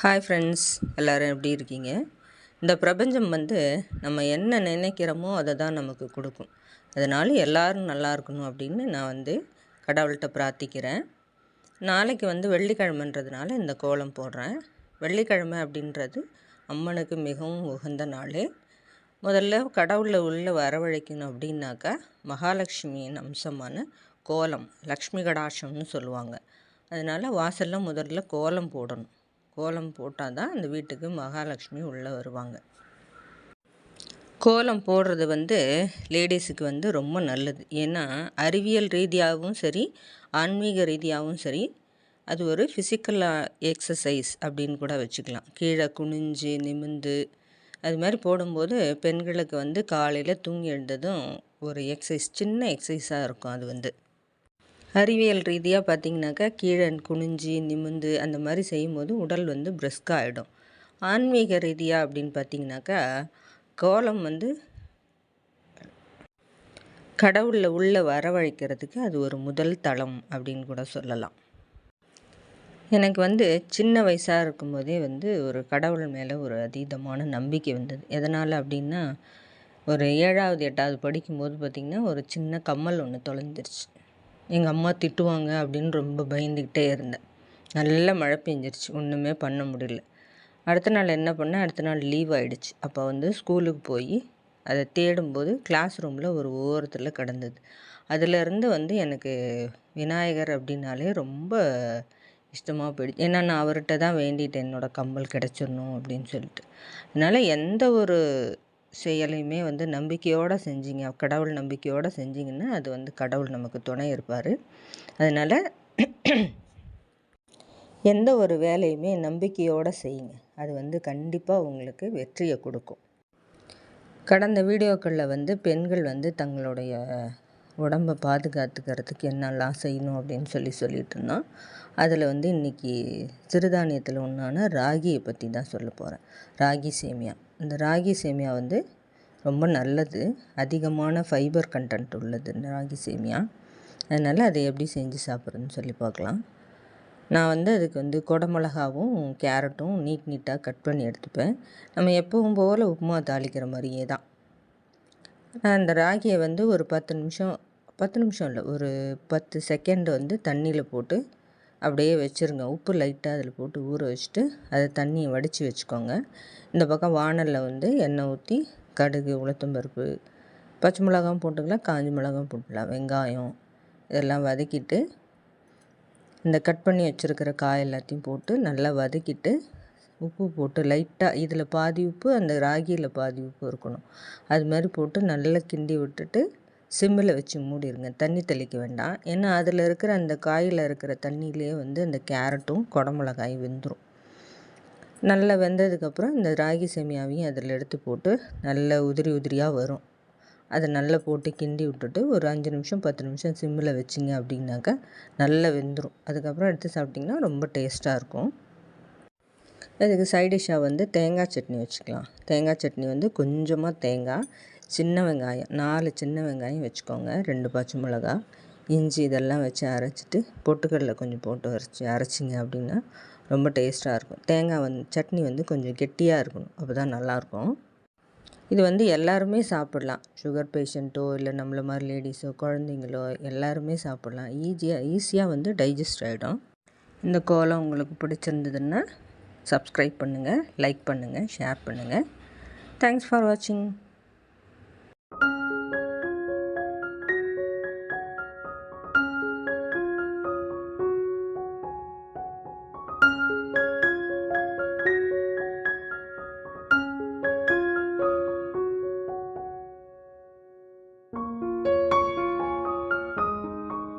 Hi friends, எல்லோரும் எப்படி இருக்கீங்க? இந்த பிரபஞ்சம் நம்ம என்ன நினைக்கிறோமோ அதை தான் நமக்கு கொடுக்கும். அதனால் எல்லோரும் நல்லா இருக்கணும் அப்படின்னு நான் கடவுள்கிட்ட பிரார்த்திக்கிறேன். நாளைக்கு வெள்ளிக்கிழமைன்றதுனால இந்த கோலம் போடுறேன். வெள்ளிக்கிழமை அப்படின்றது அம்மனுக்கு மிகவும் உகந்த நாள். முதல்ல கடவுளை உள்ளே வரவழைக்கணும் அப்படின்னாக்கா மகாலட்சுமியின் அம்சமான கோலம், லக்ஷ்மி கடாட்சம்னு சொல்லுவாங்க. அதனால் வாசலில் முதல்ல கோலம் போடணும். கோலம் போட்டால் தான் அந்த வீட்டுக்கு மகாலட்சுமி உள்ளே வருவாங்க. கோலம் போடுறது லேடிஸுக்கு ரொம்ப நல்லது. ஏன்னா அறிவியல் ரீதியாகவும் சரி, ஆன்மீக ரீதியாகவும் சரி, அது ஒரு ஃபிசிக்கல் எக்ஸசைஸ் அப்படின்னு கூட வச்சுக்கலாம். கீழே குனிஞ்சு நிமிந்து அது மாதிரி போடும்போது பெண்களுக்கு காலையில் தூங்கி எழுந்ததும் ஒரு எக்ஸசைஸ், சின்ன எக்ஸசைஸாக இருக்கும். அது அறிவியல் ரீதியாக பார்த்திங்கனாக்கா கீழே குனிஞ்சி நிமிந்து அந்த மாதிரி செய்யும்போது உடல் பிரிஸ்காக ஆகிடும். ஆன்மீக ரீதியாக அப்படின்னு பார்த்திங்கனாக்கா கோலம் கடவுளில் உள்ளே வரவழைக்கிறதுக்கு அது ஒரு முதல் தளம் அப்படின்னு கூட சொல்லலாம். எனக்கு சின்ன வயசாக இருக்கும்போதே ஒரு கடவுள் மேலே ஒரு அதீதமான நம்பிக்கை வந்தது. எதனால் அப்படின்னா, ஒரு 7வது 8வது படிக்கும்போது பார்த்திங்கன்னா ஒரு சின்ன கம்மல் ஒன்று தொலைஞ்சிருச்சு. எங்கள் அம்மா திட்டுவாங்க அப்படின்னு ரொம்ப பயந்துக்கிட்டே இருந்தேன். நல்ல மழை பெஞ்சிருச்சு, ஒன்றுமே பண்ண முடியல. அடுத்த நாள் என்ன பண்ணேன், அடுத்த நாள் லீவ் ஆகிடுச்சு. அப்போ ஸ்கூலுக்கு போய் அதை தேடும்போது கிளாஸ் ரூமில் ஒரு ஓரத்தில் கிடந்தது. அதிலேருந்து எனக்கு விநாயகர் அப்படின்னாலே ரொம்ப இஷ்டமாக போயிடுச்சு. ஏன்னா நான் அவர்கிட்ட தான் வேண்டிட்டேன் என்னோடய கம்மல் கிடச்சிடணும் அப்படின்னு சொல்லிட்டு. அதனால் எந்த ஒரு செயலையுமே நம்பிக்கையோடு செஞ்சீங்க, கடவுள் நம்பிக்கையோடு செஞ்சிங்கன்னா அது கடவுள் நமக்கு துணை இருப்பார். அதனால் எந்த ஒரு வேலையுமே நம்பிக்கையோடு செய்யுங்க. அது கண்டிப்பாக உங்களுக்கு வெற்றியை கொடுக்கும். கடந்த வீடியோக்களில் பெண்கள் தங்களுடைய உடம்பை பாதுகாத்துக்கிறதுக்கு என்னெல்லாம் செய்யணும் அப்படின்னு சொல்லிட்டு இருந்தோம். அதில் இன்றைக்கி சிறுதானியத்தில் ஒன்றான ராகியை பற்றி தான் சொல்ல போகிறேன். ராகி சேமியா. இந்த ராகி சேமியா ரொம்ப நல்லது. அதிகமான ஃபைபர் கண்டென்ட் உள்ளது இந்த ராகி சேமியா. அதனால் அதை எப்படி செஞ்சு சாப்பிட்றதுன்னு சொல்லி பார்க்கலாம். நான் அதுக்கு குடமிளகாவும் கேரட்டும் நீட்டாக கட் பண்ணி எடுத்துப்பேன். நம்ம எப்பவும் போல் உப்புமா தாளிக்கிற மாதிரியே தான். நான் அந்த ராகியை ஒரு 10 நிமிஷம் இல்லை, ஒரு 10 செகண்ட் தண்ணியில் போட்டு அப்படியே வச்சுருங்க. உப்பு லைட்டாக அதில் போட்டு ஊற வச்சுட்டு அதை தண்ணியை வடித்து வச்சுக்கோங்க. இந்த பக்கம் வானலில் எண்ணெய் ஊற்றி கடுகு, உளுத்தம்பருப்பு, பச்சை மிளகாவும் போட்டுக்கலாம், காஞ்ச மிளகாவும் போட்டுக்கலாம், வெங்காயம் இதெல்லாம் வதக்கிட்டு இந்த கட் பண்ணி வச்சுருக்கிற காய் எல்லாத்தையும் போட்டு நல்லா வதக்கிட்டு உப்பு போட்டு லைட்டாக, இதில் பாதி உப்பு அந்த ராகியில் பாதி உப்பு இருக்கணும். அது மாதிரி போட்டு நல்லா கிண்டி விட்டுட்டு சிம்மில் வச்சு மூடிடுங்க. தண்ணி தெளிக்க வேண்டாம். ஏன்னா அதில் இருக்கிற அந்த காயில் இருக்கிற தண்ணியிலே அந்த கேரட்டும் குடமிளகாயும் வெந்துடும். நல்லா வெந்ததுக்கப்புறம் இந்த ராகி சேமியாவையும் அதில் எடுத்து போட்டு நல்லா உதிரி உதிரியாக வரும். அதை நல்லா போட்டு கிண்டி விட்டுட்டு ஒரு 5 நிமிஷம் 10 நிமிஷம் சிம்மில் வச்சிங்க அப்படின்னாக்கா நல்லா வெந்துடும். அதுக்கப்புறம் எடுத்து சாப்பிட்டிங்கன்னா ரொம்ப டேஸ்ட்டாக இருக்கும். அதுக்கு சைடிஷ்ஷாக தேங்காய் சட்னி வச்சுக்கலாம். தேங்காய் சட்னி கொஞ்சமாக தேங்காய், சின்ன வெங்காயம் 4 சின்ன வெங்காயம் வச்சுக்கோங்க, 2 பச்சை மிளகா, இஞ்சி இதெல்லாம் வச்சு அரைச்சிட்டு பொட்டுக்கடலை கொஞ்சம் போட்டு அரைச்சிங்க அப்படின்னா ரொம்ப டேஸ்ட்டாக இருக்கும். தேங்காய் சட்னி கொஞ்சம் கெட்டியாக இருக்கணும், அப்போ தான் நல்லாயிருக்கும். இது எல்லாருமே சாப்பிட்லாம். சுகர் பேஷண்ட்டோ இல்லை நம்மள மாதிரி லேடிஸோ குழந்தைங்களோ எல்லாருமே சாப்பிட்லாம். ஈஸியாக டைஜஸ்ட் ஆகிடும். இந்த கோலம் உங்களுக்கு பிடிச்சிருந்ததுன்னா சப்ஸ்கிரைப் பண்ணுங்கள், லைக் பண்ணுங்கள், ஷேர் பண்ணுங்கள். தேங்க்ஸ் ஃபார் வாட்சிங்.